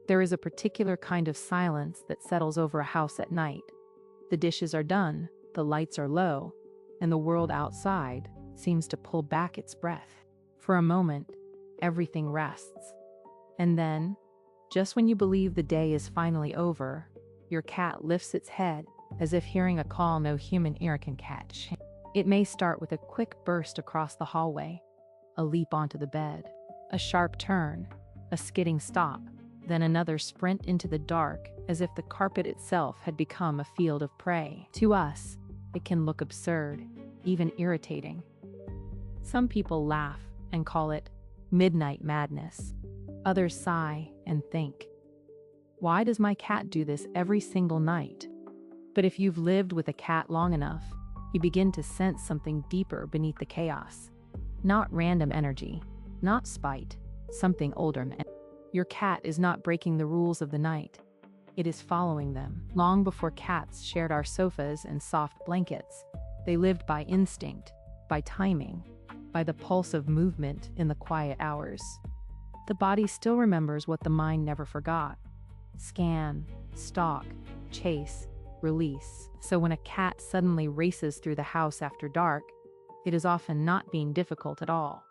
There is a particular kind of silence that settles over a house at night. The dishes are done, the lights are low, and the world outside seems to pull back its breath. For a moment, everything rests. And then, just when you believe the day is finally over, your cat lifts its head as if hearing a call no human ear can catch. It may start with a quick burst across the hallway, a leap onto the bed, a sharp turn, a skidding stop, then another sprint into the dark as if the carpet itself had become a field of prey. To us, it can look absurd, even irritating. Some people laugh and call it midnight madness. Others sigh and think, why does my cat do this every single night? But if you've lived with a cat long enough, you begin to sense something deeper beneath the chaos. Not random energy, not spite, something older. Your cat is not breaking the rules of the night. It is following them. Long before cats shared our sofas and soft blankets, they lived by instinct, by timing, by the pulse of movement in the quiet hours. The body still remembers what the mind never forgot. Scan, stalk, chase, release. So when a cat suddenly races through the house after dark, it is often not being difficult at all.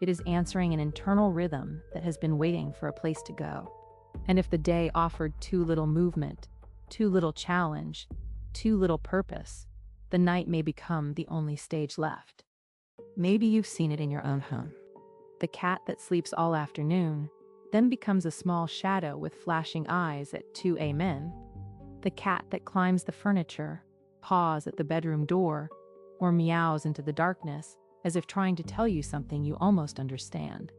It is answering an internal rhythm that has been waiting for a place to go. And if the day offered too little movement, too little challenge, too little purpose, the night may become the only stage left. Maybe you've seen it in your own home. The cat that sleeps all afternoon then becomes a small shadow with flashing eyes at 2 a.m. The cat that climbs the furniture, paws at the bedroom door, or meows into the darkness as if trying to tell you something you almost understand.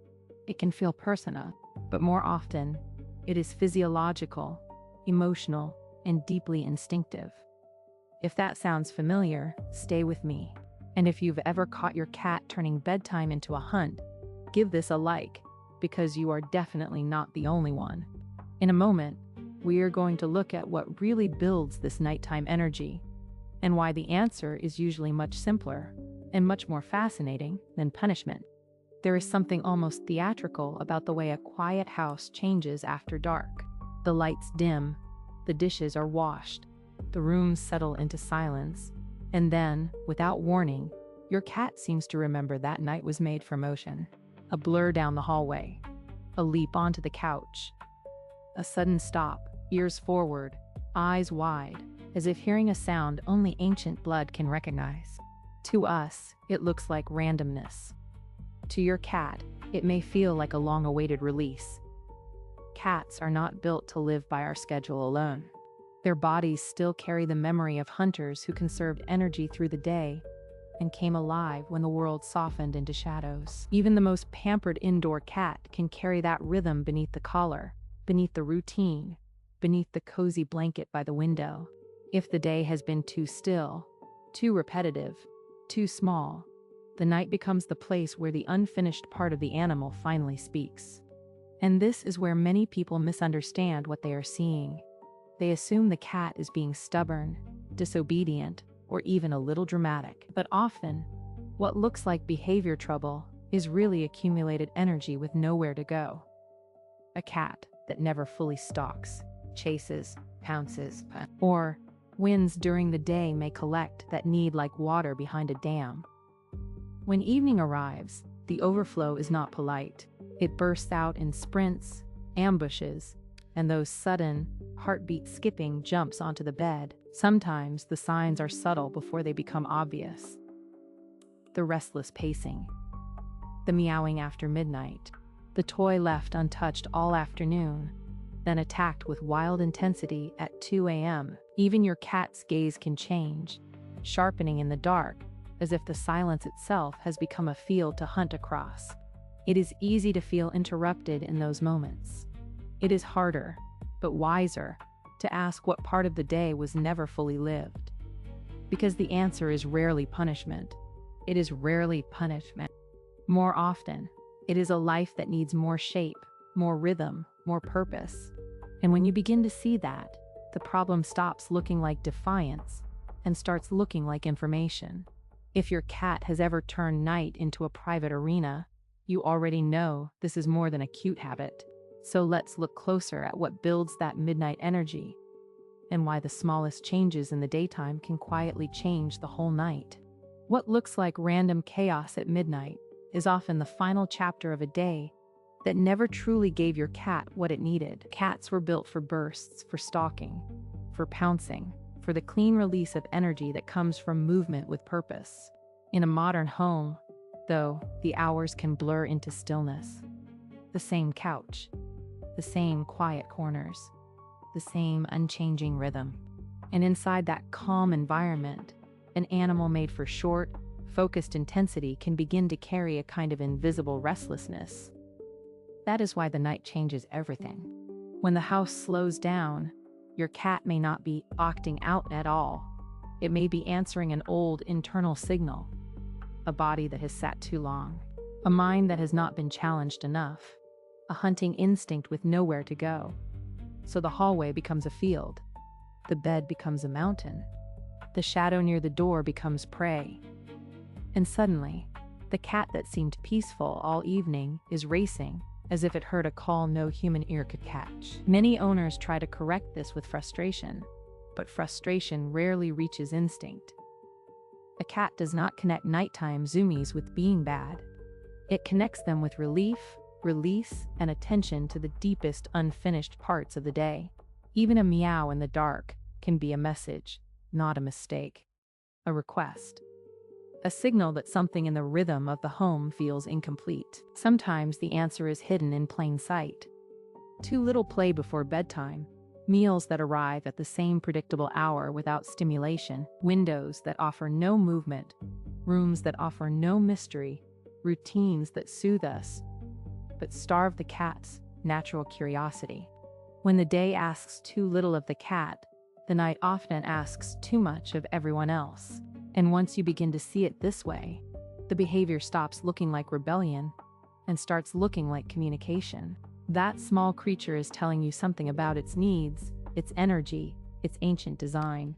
It can feel personal, but more often, it is physiological, emotional, and deeply instinctive. If that sounds familiar, stay with me. And if you've ever caught your cat turning bedtime into a hunt, give this a like, because you are definitely not the only one. In a moment, we are going to look at what really builds this nighttime energy, and why the answer is usually much simpler and much more fascinating than punishment. There is something almost theatrical about the way a quiet house changes after dark. The lights dim, the dishes are washed, the rooms settle into silence, and then, without warning, your cat seems to remember that night was made for motion. A blur down the hallway, a leap onto the couch, a sudden stop, ears forward, eyes wide, as if hearing a sound only ancient blood can recognize. To us, it looks like randomness. To your cat, it may feel like a long-awaited release. Cats are not built to live by our schedule alone. Their bodies still carry the memory of hunters who conserved energy through the day and came alive when the world softened into shadows. Even the most pampered indoor cat can carry that rhythm beneath the collar, beneath the routine, beneath the cozy blanket by the window. If the day has been too still, too repetitive, too small, the night becomes the place where the unfinished part of the animal finally speaks. And this is where many people misunderstand what they are seeing. They assume the cat is being stubborn, disobedient, or even a little dramatic. But often, what looks like behavior trouble is really accumulated energy with nowhere to go. A cat that never fully stalks, chases, pounces, or wins during the day may collect that need like water behind a dam. When evening arrives, the overflow is not polite. It bursts out in sprints, ambushes, and those sudden, heartbeat-skipping jumps onto the bed. Sometimes the signs are subtle before they become obvious. The restless pacing, the meowing after midnight, the toy left untouched all afternoon, then attacked with wild intensity at 2 a.m. Even your cat's gaze can change, sharpening in the dark, as if the silence itself has become a field to hunt across. It is easy to feel interrupted in those moments. It is harder, but wiser, to ask what part of the day was never fully lived. Because the answer is rarely punishment. It is rarely punishment. More often, it is a life that needs more shape, more rhythm, more purpose. And when you begin to see that, the problem stops looking like defiance and starts looking like information. If your cat has ever turned night into a private arena, you already know this is more than a cute habit. So let's look closer at what builds that midnight energy and why the smallest changes in the daytime can quietly change the whole night. What looks like random chaos at midnight is often the final chapter of a day that never truly gave your cat what it needed. Cats were built for bursts, for stalking, for pouncing, for the clean release of energy that comes from movement with purpose. In a modern home, though, the hours can blur into stillness. The same couch, the same quiet corners, the same unchanging rhythm. And inside that calm environment, an animal made for short, focused intensity can begin to carry a kind of invisible restlessness. That is why the night changes everything. When the house slows down, your cat may not be opting out at all. It may be answering an old internal signal, a body that has sat too long, a mind that has not been challenged enough, a hunting instinct with nowhere to go. So the hallway becomes a field, the bed becomes a mountain, the shadow near the door becomes prey. And suddenly, the cat that seemed peaceful all evening is racing, as if it heard a call no human ear could catch. Many owners try to correct this with frustration, but frustration rarely reaches instinct. A cat does not connect nighttime zoomies with being bad. It connects them with relief, release, and attention to the deepest unfinished parts of the day. Even a meow in the dark can be a message, not a mistake. A request. A signal that something in the rhythm of the home feels incomplete. Sometimes the answer is hidden in plain sight. Too little play before bedtime, meals that arrive at the same predictable hour without stimulation, windows that offer no movement, rooms that offer no mystery, routines that soothe us, but starve the cat's natural curiosity. When the day asks too little of the cat, the night often asks too much of everyone else. And once you begin to see it this way, the behavior stops looking like rebellion and starts looking like communication. That small creature is telling you something about its needs, its energy, its ancient design.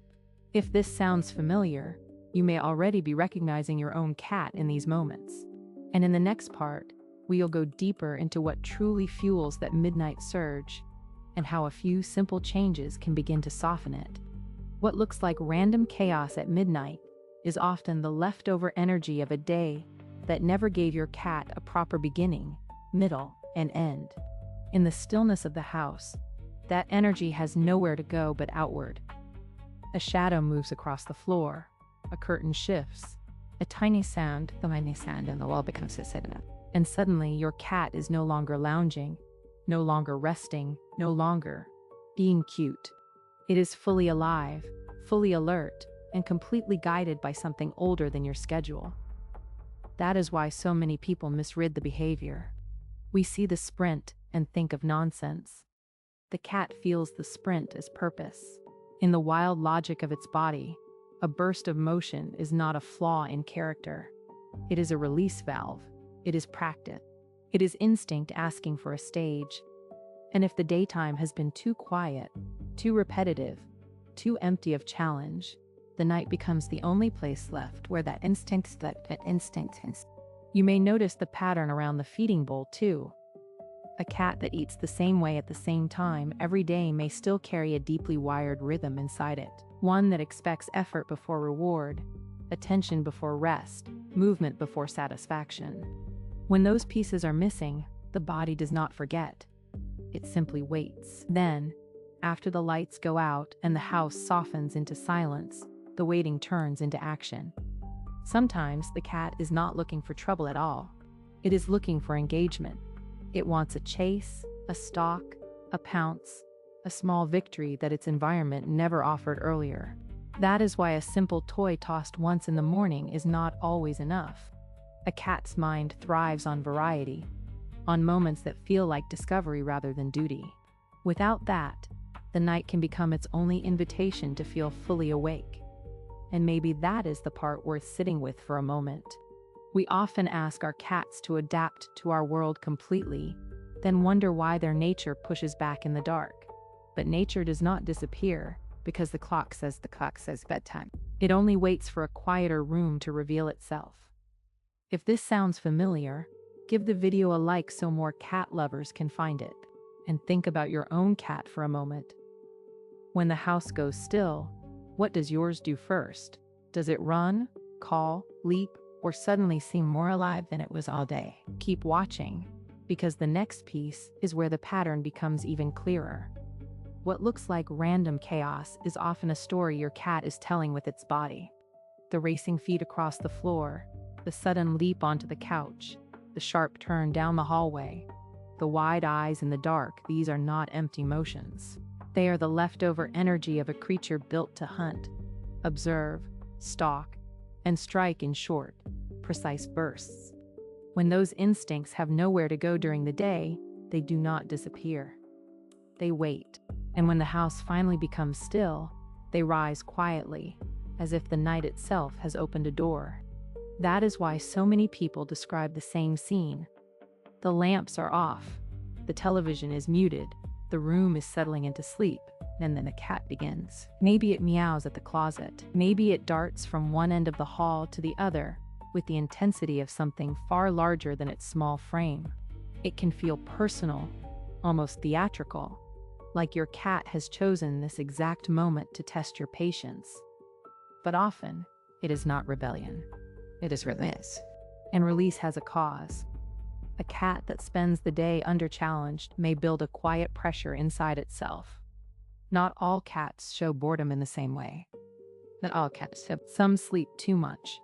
If this sounds familiar, you may already be recognizing your own cat in these moments. And in the next part, we'll go deeper into what truly fuels that midnight surge and how a few simple changes can begin to soften it. What looks like random chaos at midnight is often the leftover energy of a day that never gave your cat a proper beginning, middle, and end. In the stillness of the house, that energy has nowhere to go but outward. A shadow moves across the floor, a curtain shifts, a tiny sound, and the wall becomes a sediment. And suddenly your cat is no longer lounging, no longer resting, no longer being cute. It is fully alive, fully alert, and completely guided by something older than your schedule. That is why so many people misread the behavior. We see the sprint and think of nonsense. The cat feels the sprint as purpose. In the wild logic of its body, a burst of motion is not a flaw in character. It is a release valve. It is practice. It is instinct asking for a stage. And if the daytime has been too quiet, too repetitive, too empty of challenge, the night becomes the only place left where that instinct is. You may notice the pattern around the feeding bowl too. A cat that eats the same way at the same time every day may still carry a deeply wired rhythm inside it. One that expects effort before reward, attention before rest, movement before satisfaction. When those pieces are missing, the body does not forget. It simply waits. Then, after the lights go out and the house softens into silence, the waiting turns into action. Sometimes the cat is not looking for trouble at all. It is looking for engagement. It wants a chase, a stalk, a pounce, a small victory that its environment never offered earlier. That is why a simple toy tossed once in the morning is not always enough. A cat's mind thrives on variety, on moments that feel like discovery rather than duty. Without that, the night can become its only invitation to feel fully awake. And maybe that is the part worth sitting with for a moment. We often ask our cats to adapt to our world completely, then wonder why their nature pushes back in the dark. But nature does not disappear because the clock says bedtime. It only waits for a quieter room to reveal itself. If this sounds familiar, give the video a like so more cat lovers can find it. and think about your own cat for a moment. When the house goes still, what does yours do first? Does it run, call, leap, or suddenly seem more alive than it was all day? Keep watching, because the next piece is where the pattern becomes even clearer. What looks like random chaos is often a story your cat is telling with its body. The racing feet across the floor, the sudden leap onto the couch, the sharp turn down the hallway, the wide eyes in the dark, these are not empty motions. They are the leftover energy of a creature built to hunt, observe, stalk, and strike in short, precise bursts. When those instincts have nowhere to go during the day, they do not disappear. They wait, and when the house finally becomes still, they rise quietly, as if the night itself has opened a door. That is why so many people describe the same scene. The lamps are off, the television is muted, the room is settling into sleep, and then the cat begins. Maybe it meows at the closet. Maybe it darts from one end of the hall to the other with the intensity of something far larger than its small frame. It can feel personal, almost theatrical, like your cat has chosen this exact moment to test your patience. But often, it is not rebellion. It is release. And release has a cause. A cat that spends the day underchallenged may build a quiet pressure inside itself. Not all cats show boredom in the same way. Not all cats have. Some sleep too much.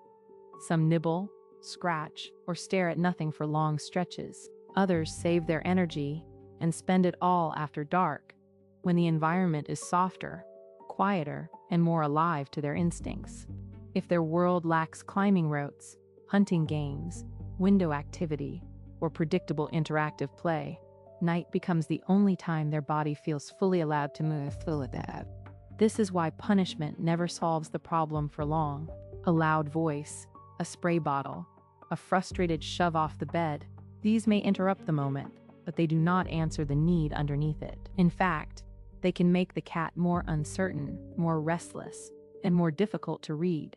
Some nibble, scratch, or stare at nothing for long stretches. Others save their energy and spend it all after dark, when the environment is softer, quieter, and more alive to their instincts. If their world lacks climbing routes, hunting games, window activity, or predictable interactive play, night becomes the only time their body feels fully allowed to move through that. This is why punishment never solves the problem for long. A loud voice, a spray bottle, a frustrated shove off the bed, these may interrupt the moment, but they do not answer the need underneath it. In fact, they can make the cat more uncertain, more restless, and more difficult to read.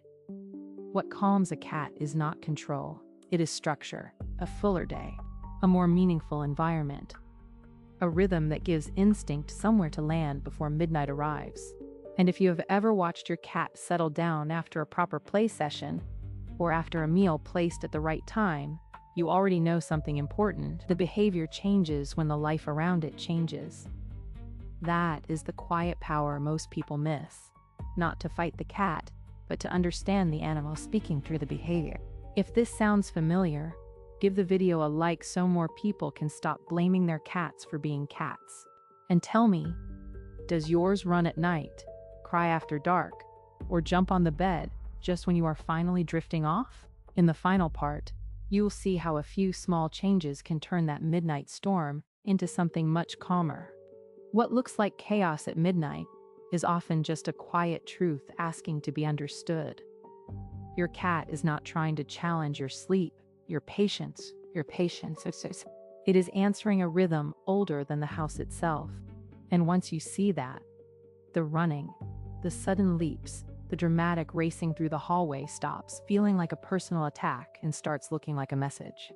What calms a cat is not control. It is structure, a fuller day, a more meaningful environment, a rhythm that gives instinct somewhere to land before midnight arrives. And if you have ever watched your cat settle down after a proper play session, or after a meal placed at the right time, you already know something important. The behavior changes when the life around it changes. That is the quiet power most people miss. Not to fight the cat, but to understand the animal speaking through the behavior. If this sounds familiar, give the video a like so more people can stop blaming their cats for being cats. And tell me, does yours run at night, cry after dark, or jump on the bed just when you are finally drifting off? In the final part, you will see how a few small changes can turn that midnight storm into something much calmer. What looks like chaos at midnight is often just a quiet truth asking to be understood. Your cat is not trying to challenge your sleep, your patience. It is answering a rhythm older than the house itself. And once you see that, the running, the sudden leaps, the dramatic racing through the hallway stops feeling like a personal attack and starts looking like a message.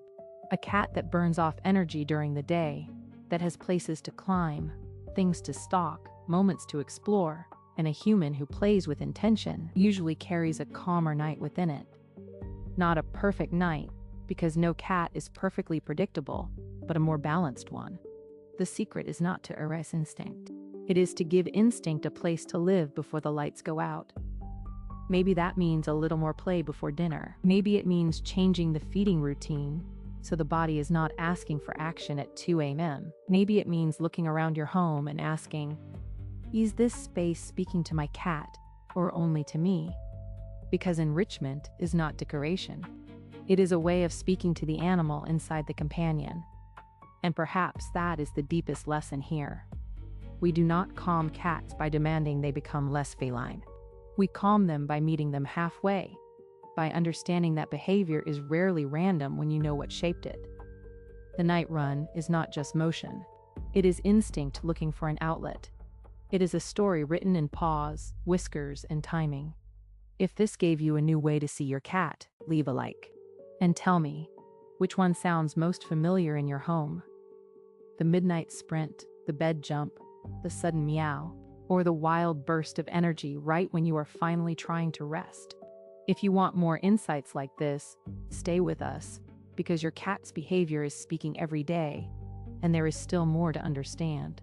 A cat that burns off energy during the day, that has places to climb, things to stalk, moments to explore, and a human who plays with intention usually carries a calmer night within it. Not a perfect night, because no cat is perfectly predictable, but a more balanced one. The secret is not to erase instinct. It is to give instinct a place to live before the lights go out. Maybe that means a little more play before dinner. Maybe it means changing the feeding routine so the body is not asking for action at 2 a.m. Maybe it means looking around your home and asking, is this space speaking to my cat or only to me? Because enrichment is not decoration. It is a way of speaking to the animal inside the companion. And perhaps that is the deepest lesson here. We do not calm cats by demanding they become less feline. We calm them by meeting them halfway, by understanding that behavior is rarely random when you know what shaped it. The night run is not just motion. It is instinct looking for an outlet. It is a story written in pause, whiskers, and timing. If this gave you a new way to see your cat, leave a like. And tell me, which one sounds most familiar in your home? The midnight sprint, the bed jump, the sudden meow, or the wild burst of energy right when you are finally trying to rest. If you want more insights like this, stay with us, because your cat's behavior is speaking every day, and there is still more to understand.